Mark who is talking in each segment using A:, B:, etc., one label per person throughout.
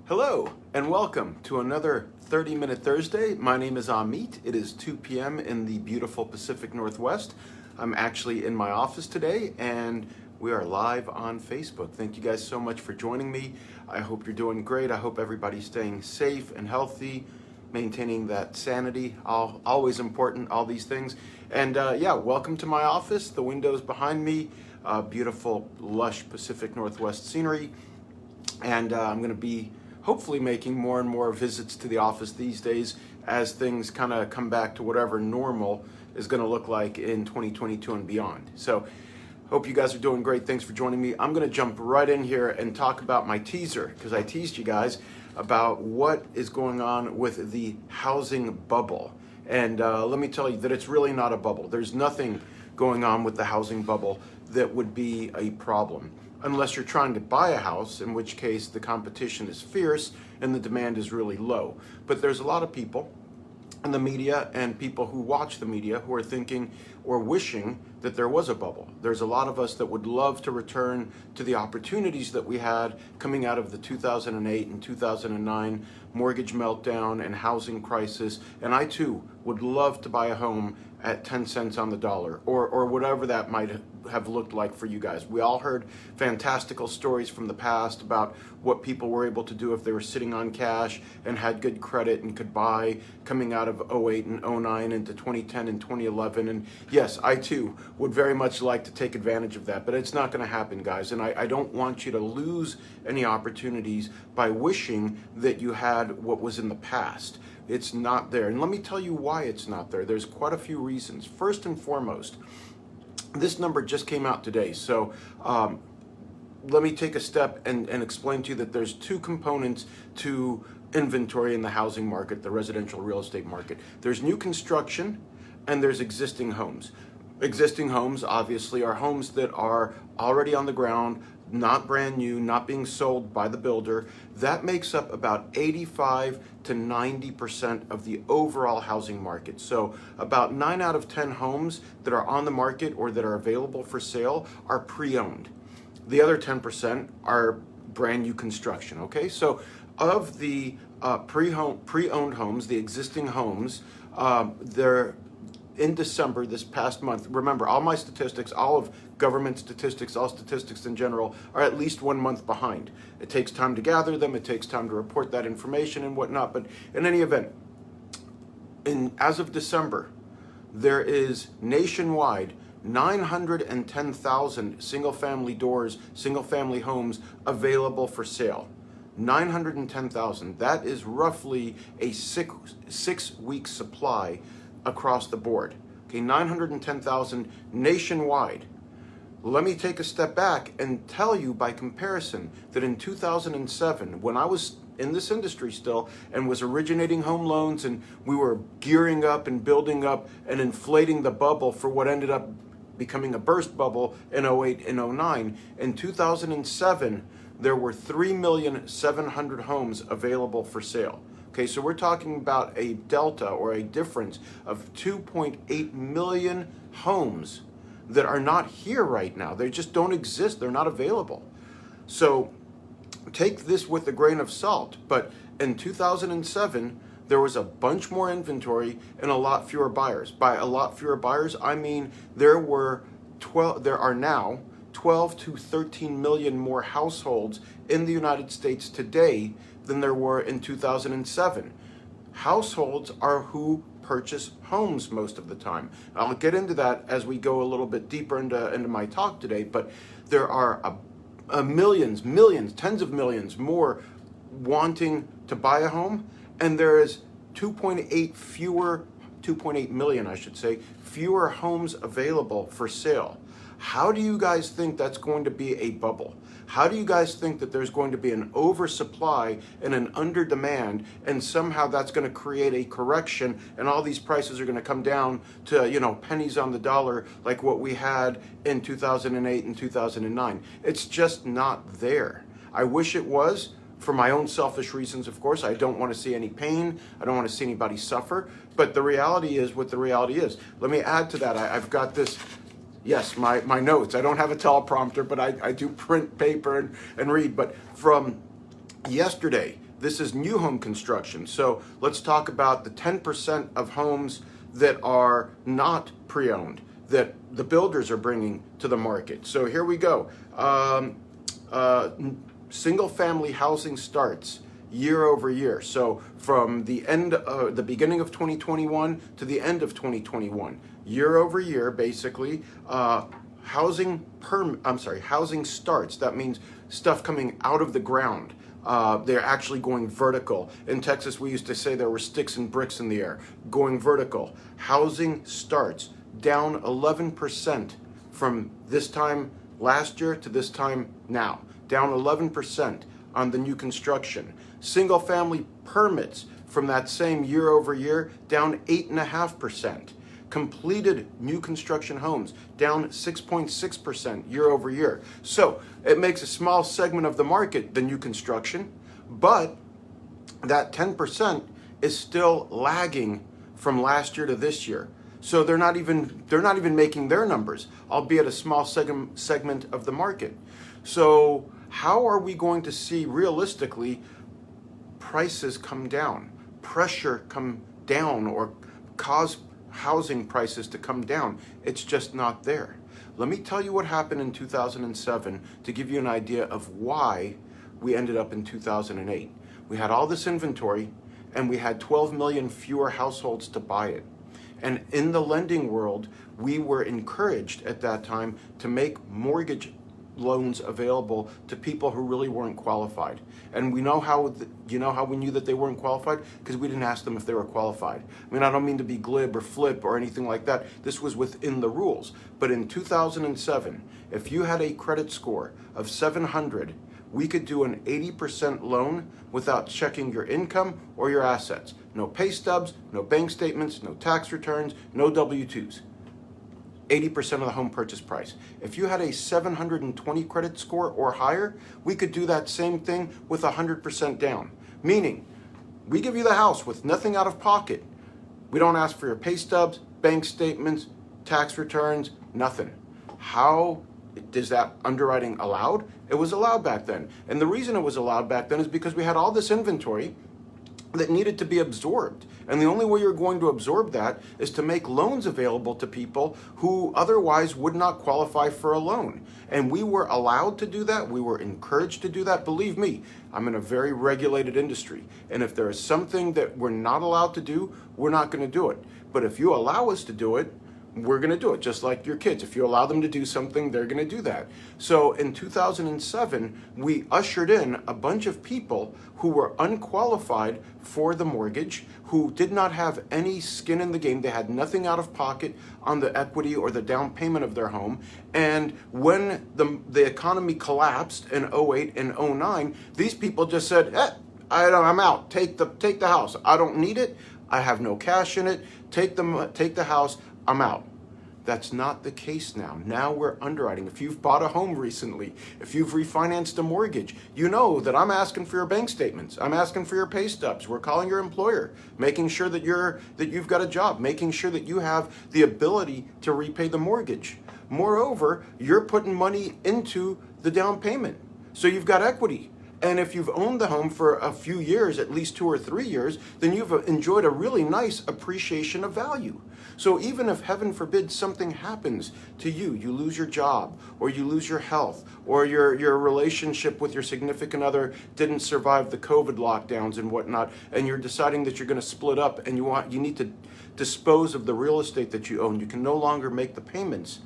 A: Hello and welcome to another 30-minute Thursday. My name is Amit. It is 2 p.m. in the beautiful Pacific Northwest. I'm actually in my office today and we are live on Facebook. Thank you guys so much for joining me. I hope you're doing great. I hope everybody's staying safe and healthy, maintaining that sanity, always important, all these things. And welcome to my office. The windows behind me, beautiful, lush Pacific Northwest scenery. And I'm going to be hopefully making more and more visits to the office these days as things kind of come back to whatever normal is going to look like in 2022 and beyond. So hope you guys are doing great. Thanks for joining me. I'm going to jump right in here and talk about my teaser, because I teased you guys about what is going on with the housing bubble. And let me tell you that it's really not a bubble. There's nothing going on with the housing bubble that would be a problem, unless you're trying to buy a house, in which case the competition is fierce and the demand is really low. But there's a lot of people in the media and people who watch the media who are thinking or wishing that there was a bubble. There's a lot of us that would love to return to the opportunities that we had coming out of the 2008 and 2009 mortgage meltdown and housing crisis. And I too would love to buy a home at 10 cents on the dollar, or whatever that might have looked like for you guys. We all heard fantastical stories from the past about what people were able to do if they were sitting on cash and had good credit and could buy coming out of 08 and 09 into 2010 and 2011. And yes, I too would very much like to take advantage of that, but it's not going to happen, guys. And I don't want you to lose any opportunities by wishing that you had what was in the past. It's not there. And let me tell you why it's not there. There's quite a few reasons. First and foremost, this number just came out today. So let me take a step and explain to you that there's two components to inventory in the housing market, the residential real estate market. There's new construction and there's existing homes. Existing homes, obviously, are homes that are already on the ground, not brand new, not being sold by the builder. That makes up about 85 to 90% of the overall housing market. So about 9 out of 10 homes that are on the market or that are available for sale are pre-owned. The other 10% are brand new construction, okay? So of the pre-owned homes, the existing homes, they're in December, this past month. Remember, all my statistics, all of government statistics, all statistics in general, are at least 1 month behind. It takes time to gather them, it takes time to report that information and whatnot, but in any event, as of December, there is nationwide 910,000 single-family doors, single-family homes available for sale. 910,000. That is roughly a six-week supply across the board. Okay, 910,000 nationwide. Let me take a step back and tell you by comparison that in 2007, when I was in this industry still and was originating home loans, and we were gearing up and building up and inflating the bubble for what ended up becoming a burst bubble in 08 and 09, in 2007, there were 3,700,000 homes available for sale. Okay, so we're talking about a delta or a difference of 2.8 million homes that are not here right now. They just don't exist. They're not available. So take this with a grain of salt. But in 2007, there was a bunch more inventory and a lot fewer buyers. By a lot fewer buyers, I mean there are now 12 to 13 million more households in the United States today than there were in 2007. Households are who purchase homes most of the time. I'll get into that as we go a little bit deeper into my talk today, but there are millions, tens of millions more wanting to buy a home, and there is 2.8 million, I should say, fewer homes available for sale. How do you guys think that's going to be a bubble? How do you guys think that there's going to be an oversupply and an under demand, and somehow that's going to create a correction and all these prices are going to come down to, pennies on the dollar like what we had in 2008 and 2009? It's just not there. I wish it was, for my own selfish reasons, of course. I don't want to see any pain. I don't want to see anybody suffer. But the reality is what the reality is. Let me add to that. I've got this. Yes, my notes. I don't have a teleprompter, but I do print paper and read. But from yesterday, This is new home construction. So let's talk about the 10% of homes that are not pre-owned that the builders are bringing to the market. So here we go. Single family housing starts year over year. So from the beginning of 2021 to the end of 2021, year over year, basically, housing starts. That means stuff coming out of the ground. They're actually going vertical. In Texas, we used to say there were sticks and bricks in the air. Going vertical. Housing starts down 11% from this time last year to this time now. Down 11% on the new construction. Single family permits from that same year over year down 8.5%. Completed new construction homes down 6.6% year over year. So it makes a small segment of the market, the new construction, but that 10% is still lagging from last year to this year. So they're not even making their numbers, albeit a small segment of the market. So how are we going to see realistically prices come down, pressure come down, or cause housing prices to come down? It's just not there. Let me tell you what happened in 2007 to give you an idea of why we ended up in 2008. We had all this inventory and we had 12 million fewer households to buy it. And in the lending world, we were encouraged at that time to make mortgage loans available to people who really weren't qualified. And we know how we knew that they weren't qualified? Because we didn't ask them if they were qualified. I mean, I don't mean to be glib or flip or anything like that. This was within the rules. But in 2007, if you had a credit score of 700, we could do an 80% loan without checking your income or your assets. No pay stubs, no bank statements, no tax returns, no W-2s. 80% of the home purchase price. If you had a 720 credit score or higher, we could do that same thing with 100% down. Meaning, we give you the house with nothing out of pocket. We don't ask for your pay stubs, bank statements, tax returns, nothing. How is that underwriting allowed? It was allowed back then. And the reason it was allowed back then is because we had all this inventory that needed to be absorbed. And the only way you're going to absorb that is to make loans available to people who otherwise would not qualify for a loan. And we were allowed to do that. We were encouraged to do that. Believe me, I'm in a very regulated industry. And if there is something that we're not allowed to do, we're not going to do it. But if you allow us to do it, we're going to do it, just like your kids. If you allow them to do something, they're going to do that. So in 2007, we ushered in a bunch of people who were unqualified for the mortgage, who did not have any skin in the game. They had nothing out of pocket on the equity or the down payment of their home. And when the economy collapsed in 08 and 09, these people just said, I'm out. Take the house. I don't need it. I have no cash in it. Take the house. I'm out. That's not the case now. Now we're underwriting. If you've bought a home recently, if you've refinanced a mortgage, you know that I'm asking for your bank statements. I'm asking for your pay stubs. We're calling your employer, making sure that you've got a job, making sure that you have the ability to repay the mortgage. Moreover, you're putting money into the down payment. So you've got equity. And if you've owned the home for a few years, at least 2 or 3 years, then you've enjoyed a really nice appreciation of value. So even if, heaven forbid, something happens to you, you lose your job, or you lose your health, or your relationship with your significant other didn't survive the COVID lockdowns and whatnot, and you're deciding that you're going to split up and you need to dispose of the real estate that you own, you can no longer make the payments.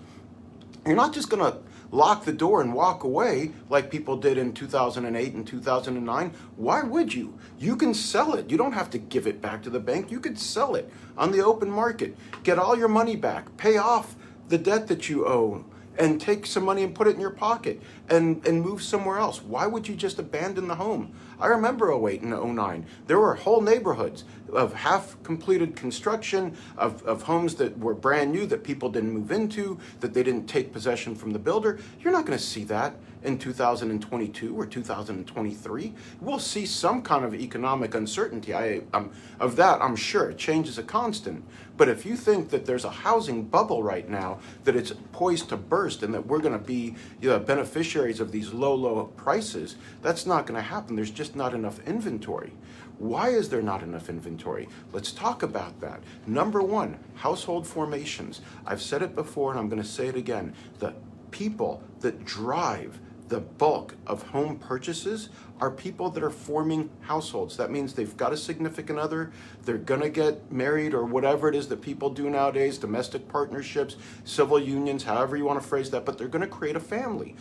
A: You're not just going to lock the door and walk away like people did in 2008 and 2009. Why would you? You can sell it. You don't have to give it back to the bank. You could sell it on the open market, get all your money back, pay off the debt that you owe, and take some money and put it in your pocket and move somewhere else. Why would you just abandon the home? I remember 08 and 09. There were whole neighborhoods of half-completed construction, of homes that were brand new that people didn't move into, that they didn't take possession from the builder. You're not going to see that in 2022 or 2023. We'll see some kind of economic uncertainty. Of that, I'm sure. Change is a constant. But if you think that there's a housing bubble right now, that it's poised to burst and that we're going to be beneficiaries beneficiaries of these low prices, that's not going to happen. There's just not enough inventory. Why is there not enough inventory? Let's talk about that. Number one, household formations. I've said it before and I'm going to say it again. The people that drive the bulk of home purchases are people that are forming households. That means they've got a significant other, they're gonna get married or whatever it is that people do nowadays, domestic partnerships, civil unions, however you want to phrase that, but they're gonna create a family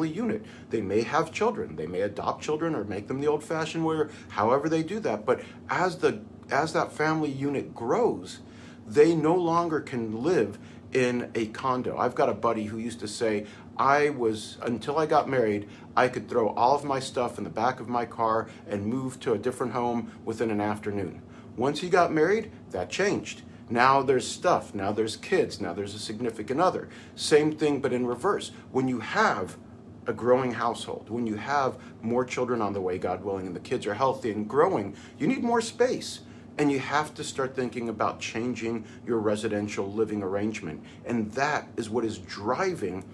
A: unit. They may have children, they may adopt children or make them the old-fashioned way, however they do that, but as that family unit grows, they no longer can live in a condo. I've got a buddy who used to say, until I got married, I could throw all of my stuff in the back of my car and move to a different home within an afternoon. Once he got married, that changed. Now there's stuff, now there's kids, now there's a significant other. Same thing, but in reverse. When you have a growing household, when you have more children on the way, God willing, and the kids are healthy and growing, you need more space. And you have to start thinking about changing your residential living arrangement. And that is what is driving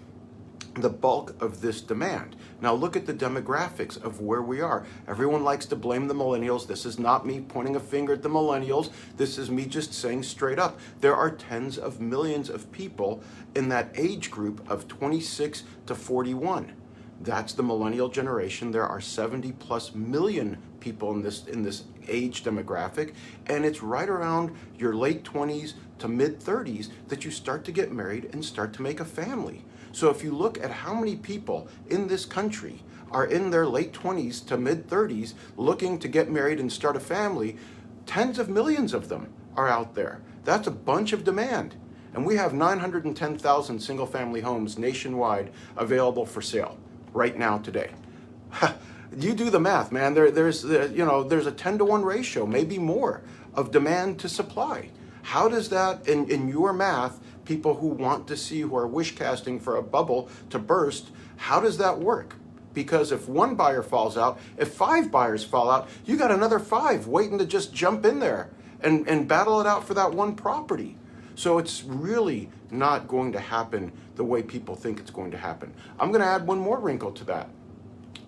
A: the bulk of this demand. Now look at the demographics of where we are. Everyone likes to blame the millennials. This is not me pointing a finger at the millennials. This is me just saying straight up, there are tens of millions of people in that age group of 26 to 41. That's the millennial generation. There are 70 plus million people in this age demographic, and it's right around your late 20s to mid 30s that you start to get married and start to make a family. So if you look at how many people in this country are in their late 20s to mid 30s looking to get married and start a family, tens of millions of them are out there. That's a bunch of demand. And we have 910,000 single family homes nationwide available for sale right now today. You do the math, man. There's a 10-to-1 ratio, maybe more, of demand to supply. How does that, in your math, people who want to see, who are wish casting for a bubble to burst, how does that work? Because if one buyer falls out, if 5 buyers fall out, you got another 5 waiting to just jump in there and battle it out for that one property. So it's really not going to happen the way people think it's going to happen. I'm going to add one more wrinkle to that.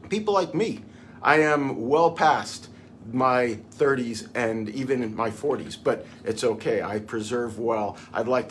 A: People like me, I am well past my 30s and even in my 40s, but it's okay. I preserve well. I'd like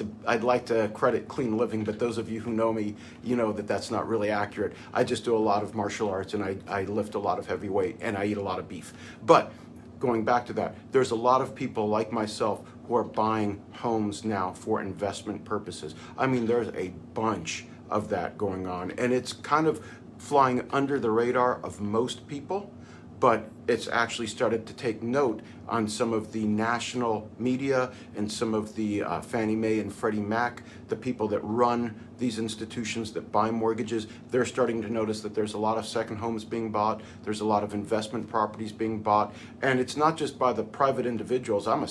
A: to credit clean living, but those of you who know me, you know that that's not really accurate. I just do a lot of martial arts and I lift a lot of heavy weight and I eat a lot of beef. But going back to that, there's a lot of people like myself who are buying homes now for investment purposes. I mean, there's a bunch of that going on, and it's kind of flying under the radar of most people, but it's actually started to take note on some of the national media and some of the Fannie Mae and Freddie Mac, the people that run these institutions that buy mortgages. They're starting to notice that there's a lot of second homes being bought, there's a lot of investment properties being bought, and it's not just by the private individuals. I'm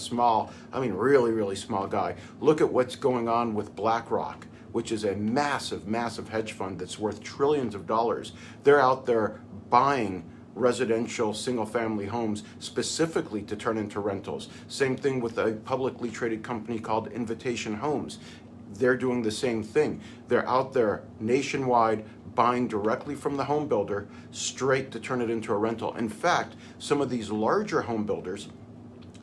A: really small guy. Look at what's going on with BlackRock, which is a massive hedge fund that's worth trillions of dollars. They're out there buying residential single-family homes specifically to turn into rentals. Same thing with a publicly traded company called Invitation Homes. They're doing the same thing. They're out there nationwide buying directly from the home builder straight to turn it into a rental. In fact, some of these larger home builders,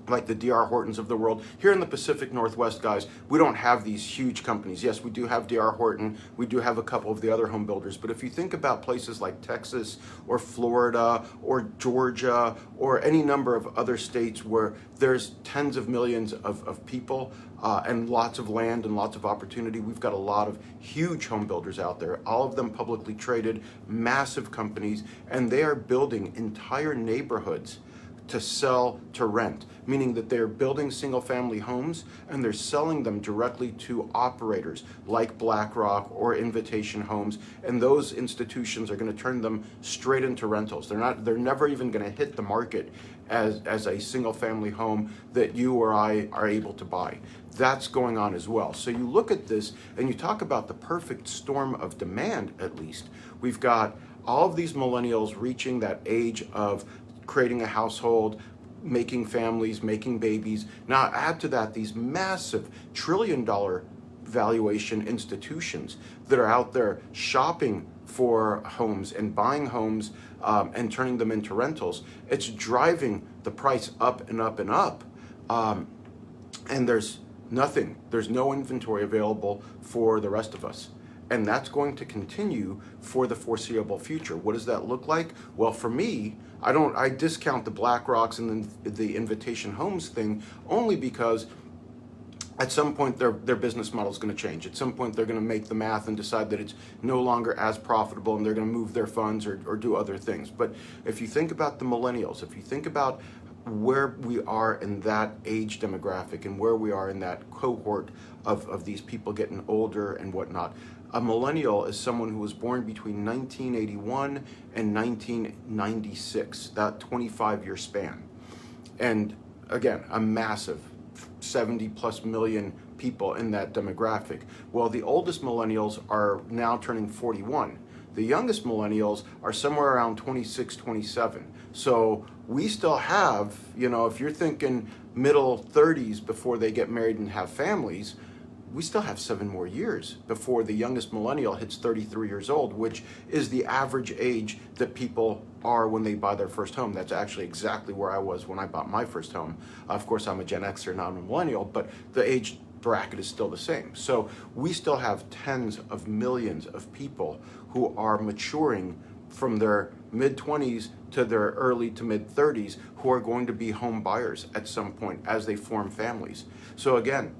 A: like the D.R. Hortons of the world. Here in the Pacific Northwest, guys, we don't have these huge companies. Yes, we do have D.R. Horton. We do have a couple of the other home builders. But if you think about places like Texas or Florida or Georgia or any number of other states where there's tens of millions of people and lots of land and lots of opportunity, we've got a lot of huge home builders out there, all of them publicly traded, massive companies, and they are building entire neighborhoods to sell to rent, meaning that they're building single-family homes and they're selling them directly to operators like BlackRock or Invitation Homes, and those institutions are going to turn them straight into rentals. They're never even going to hit the market as a single-family home that you or I are able to buy. That's going on as well. So you look at this and you talk about the perfect storm of demand. At least we've got all of these millennials reaching that age of creating a household, making families, making babies. Now add to that these massive $1 trillion valuation institutions that are out there shopping for homes and buying homes and turning them into rentals, it's driving the price up and up and up. And there's no inventory available for the rest of us. And that's going to continue for the foreseeable future. What does that look like? Well, for me, I discount the BlackRocks and the Invitation Homes thing only because at some point their business model is going to change. At some point they're going to make the math and decide that it's no longer as profitable and they're going to move their funds or do other things. But if you think about the millennials, if you think about where we are in that age demographic and where we are in that cohort of these people getting older and whatnot, a millennial is someone who was born between 1981 and 1996, that 25-year span. And again, a massive 70 plus million people in that demographic. Well, the oldest millennials are now turning 41. The youngest millennials are somewhere around 26, 27. So we still have, if you're thinking middle 30s before they get married and have families, we still have 7 more years before the youngest millennial hits 33 years old, which is the average age that people are when they buy their first home. That's actually exactly where I was when I bought my first home. Of course, I'm a Gen Xer, not a millennial, but the age bracket is still the same. So we still have tens of millions of people who are maturing from their mid-20s to their early to mid-30s who are going to be home buyers at some point as they form families. So again,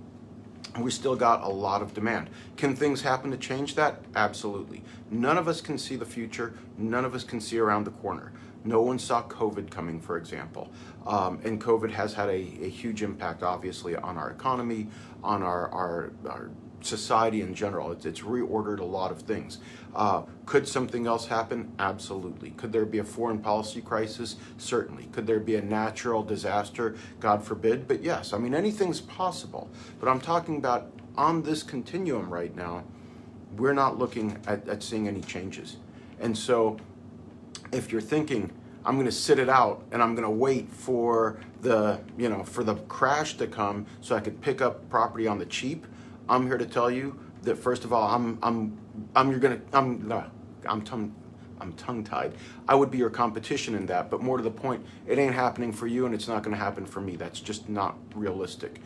A: we still got a lot of demand. Can things happen to change that? Absolutely. None of us can see the future. None of us can see around the corner. No one saw COVID coming, for example. And COVID has had a huge impact, obviously, on our economy, on our society in general. It's reordered a lot of things. Could something else happen? Absolutely. Could there be a foreign policy crisis? Certainly. Could there be a natural disaster? God forbid. But yes, anything's possible. But I'm talking about on this continuum right now, we're not looking at seeing any changes. And so if you're thinking, I'm going to sit it out and I'm going to wait for the crash to come so I could pick up property on the cheap, I'm here to tell you that first of all, I'm tongue-tied. I would be your competition in that, but more to the point, it ain't happening for you and it's not going to happen for me. That's just not realistic.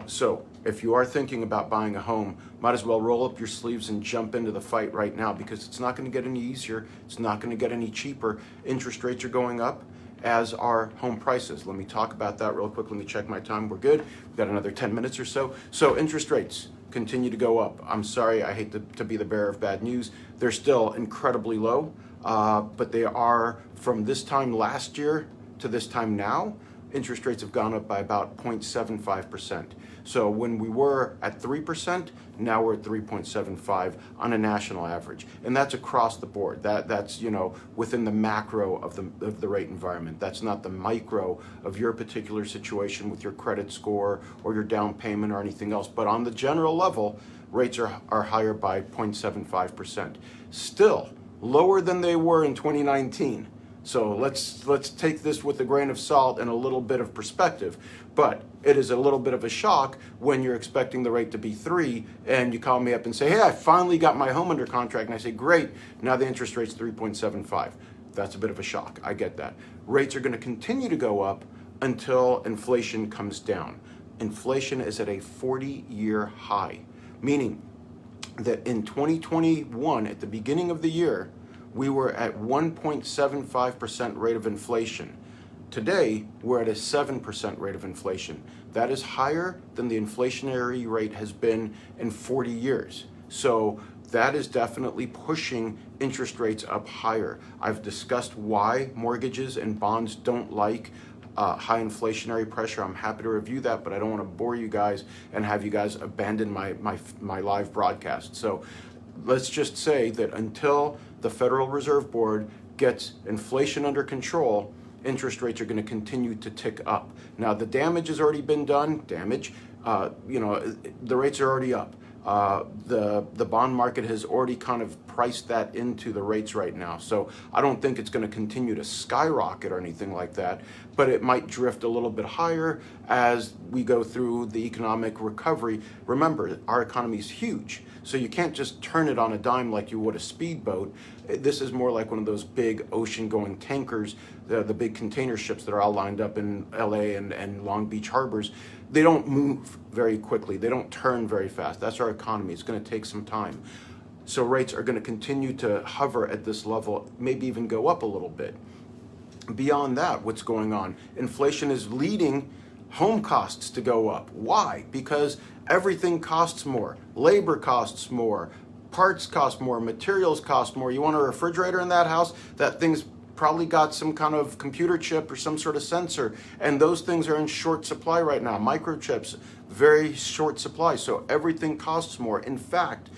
A: So if you are thinking about buying a home, might as well roll up your sleeves and jump into the fight right now, because it's not going to get any easier. It's not going to get any cheaper. Interest rates are going up, as are home prices. Let me talk about that real quick. Let me check my time. We're good. We've got another 10 minutes or so. So interest rates continue to go up. I'm sorry, I hate to be the bearer of bad news. They're still incredibly low, but they are, from this time last year to this time now, interest rates have gone up by about 0.75%. So when we were at 3%, now we're at 3.75 on a national average. And that's across the board. That's within the macro of the rate environment. That's not the micro of your particular situation with your credit score or your down payment or anything else. But on the general level, rates are higher by 0.75%. Still lower than they were in 2019. So let's take this with a grain of salt and a little bit of perspective. But it is a little bit of a shock when you're expecting the rate to be 3 and you call me up and say, hey, I finally got my home under contract. And I say, great, now the interest rate's 3.75. That's a bit of a shock. I get that. Rates are going to continue to go up until inflation comes down. Inflation is at a 40-year high, meaning that in 2021, at the beginning of the year, we were at 1.75% rate of inflation. Today, we're at a 7% rate of inflation. That is higher than the inflationary rate has been in 40 years. So that is definitely pushing interest rates up higher. I've discussed why mortgages and bonds don't like high inflationary pressure. I'm happy to review that, but I don't want to bore you guys and have you guys abandon my live broadcast. So let's just say that until the Federal Reserve Board gets inflation under control, interest rates are going to continue to tick up. Now, the damage has already been done. The rates are already up. The bond market has already kind of priced that into the rates right now. So I don't think it's going to continue to skyrocket or anything like that, but it might drift a little bit higher as we go through the economic recovery. Remember, our economy is huge, so you can't just turn it on a dime like you would a speedboat. This is more like one of those big ocean-going tankers, the big container ships that are all lined up in LA and Long Beach harbors. They don't move very quickly. They don't turn very fast. That's our economy. It's going to take some time. So rates are going to continue to hover at this level, maybe even go up a little bit. Beyond that, what's going on? Inflation is leading home costs to go up. Why? Because everything costs more. Labor costs more. Parts cost more. Materials cost more. You want a refrigerator in that house? That thing's probably got some kind of computer chip or some sort of sensor, and those things are in short supply right now. Microchips, very short supply, so everything costs more. In fact,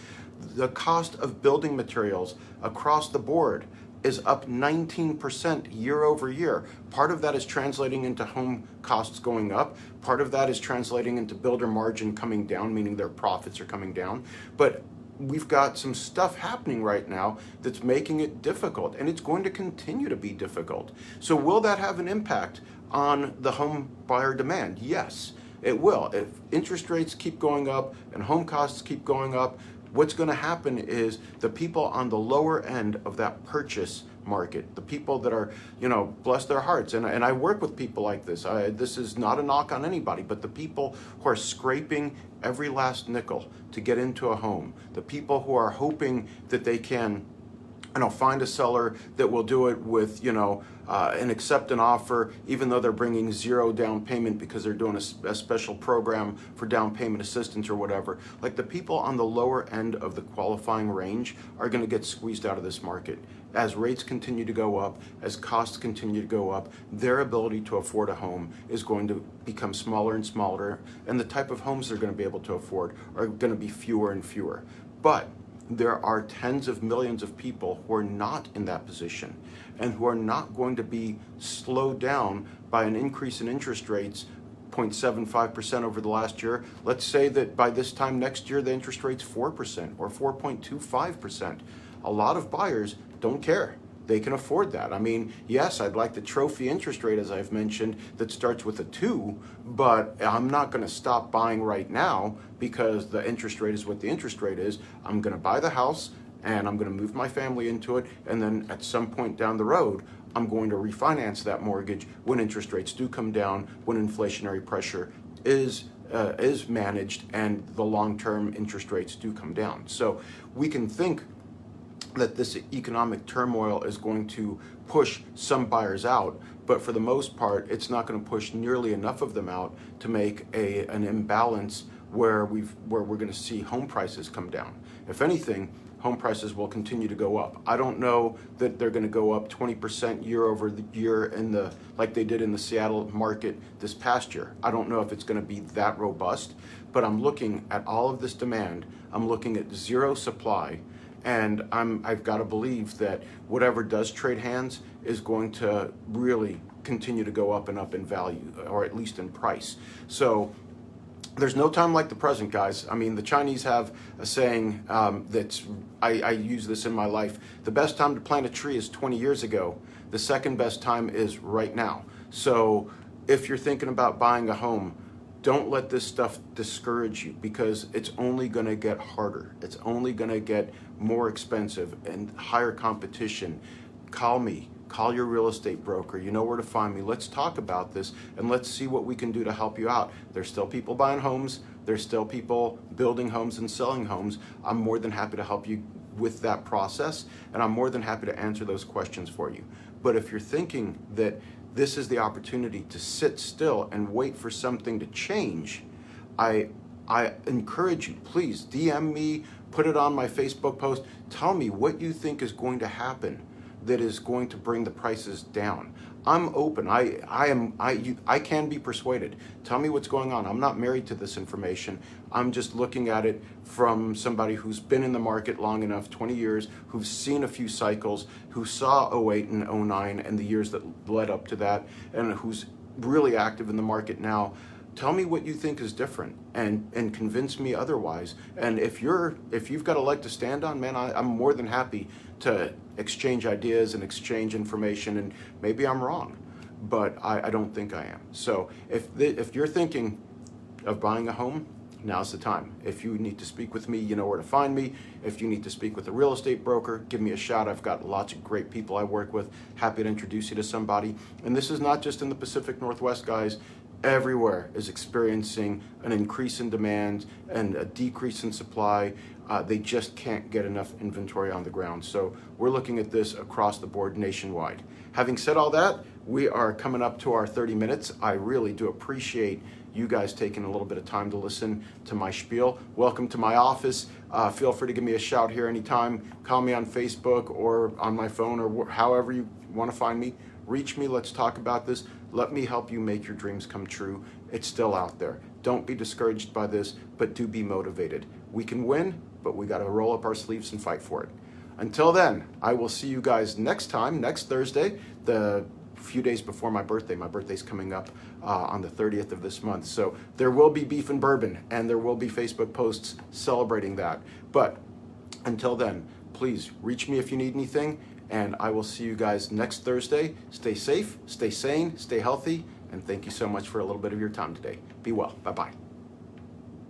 A: the cost of building materials across the board is up 19% year over year. Part of that is translating into home costs going up. Part of that is translating into builder margin coming down, meaning their profits are coming down. But we've got some stuff happening right now that's making it difficult, and it's going to continue to be difficult. So will that have an impact on the home buyer demand? Yes, it will. If interest rates keep going up and home costs keep going up, what's going to happen is the people on the lower end of that purchase market, the people that are, bless their hearts, and I work with people like this. This is not a knock on anybody, but the people who are scraping every last nickel to get into a home, the people who are hoping that they can find a seller that will do it with, and accept an offer, even though they're bringing zero down payment because they're doing a special program for down payment assistance or whatever. Like, the people on the lower end of the qualifying range are going to get squeezed out of this market. As rates continue to go up, as costs continue to go up, their ability to afford a home is going to become smaller and smaller, and the type of homes they're going to be able to afford are going to be fewer and fewer. But there are tens of millions of people who are not in that position and who are not going to be slowed down by an increase in interest rates, 0.75% over the last year. Let's say that by this time next year, the interest rate's 4% or 4.25%. A lot of buyers don't care. They can afford that. I mean, yes, I'd like the trophy interest rate, as I've mentioned, that starts with a 2, but I'm not going to stop buying right now because the interest rate is what the interest rate is. I'm going to buy the house and I'm going to move my family into it, and then at some point down the road, I'm going to refinance that mortgage when interest rates do come down, when inflationary pressure is managed and the long-term interest rates do come down. So we can think that this economic turmoil is going to push some buyers out, but for the most part, it's not going to push nearly enough of them out to make an imbalance where we're going to see home prices come down. If anything, home prices will continue to go up. I don't know that they're going to go up 20% year over the year like they did in the Seattle market this past year. I don't know if it's going to be that robust, but I'm looking at all of this demand. I'm looking at zero supply. And I've got to believe that whatever does trade hands is going to really continue to go up and up in value, or at least in price. So there's no time like the present, guys. I mean, the Chinese have a saying I use this in my life. The best time to plant a tree is 20 years ago. The second best time is right now. So if you're thinking about buying a home, don't let this stuff discourage you, because it's only going to get harder. It's only going to get more expensive and higher competition. Call me. Call your real estate broker. You know where to find me. Let's talk about this and let's see what we can do to help you out. There's still people buying homes. There's still people building homes and selling homes. I'm more than happy to help you with that process, and I'm more than happy to answer those questions for you. But if you're thinking that this is the opportunity to sit still and wait for something to change, I encourage you, please DM me, put it on my Facebook post. Tell me what you think is going to happen that is going to bring the prices down. I'm open. I can be persuaded. Tell me what's going on. I'm not married to this information. I'm just looking at it from somebody who's been in the market long enough, 20 years, who's seen a few cycles, who saw '08 and '09 and the years that led up to that, and who's really active in the market now tell me what you think is different and convince me otherwise. And if you've got a leg to stand on, man, I'm more than happy to exchange ideas and exchange information. And maybe I'm wrong, but I don't think I am. So if you're thinking of buying a home, now's the time. If you need to speak with me, you know where to find me. If you need to speak with a real estate broker, give me a shout. I've got lots of great people I work with. Happy to introduce you to somebody. And this is not just in the Pacific Northwest, guys. Everywhere is experiencing an increase in demand and a decrease in supply. They just can't get enough inventory on the ground. So we're looking at this across the board nationwide. Having said all that, we are coming up to our 30 minutes. I really do appreciate you guys taking a little bit of time to listen to my spiel. Welcome to my office. Feel free to give me a shout here anytime. Call me on Facebook or on my phone or however you want to find me. Reach me. Let's talk about this. Let me help you make your dreams come true. It's still out there. Don't be discouraged by this, but do be motivated. We can win, but we got to roll up our sleeves and fight for it. Until then, I will see you guys next time, next Thursday, the few days before my birthday. My birthday's coming up on the 30th of this month. So there will be beef and bourbon, and there will be Facebook posts celebrating that. But until then, please reach me if you need anything, and I will see you guys next Thursday. Stay safe, stay sane, stay healthy, and thank you so much for a little bit of your time today. Be well. Bye-bye.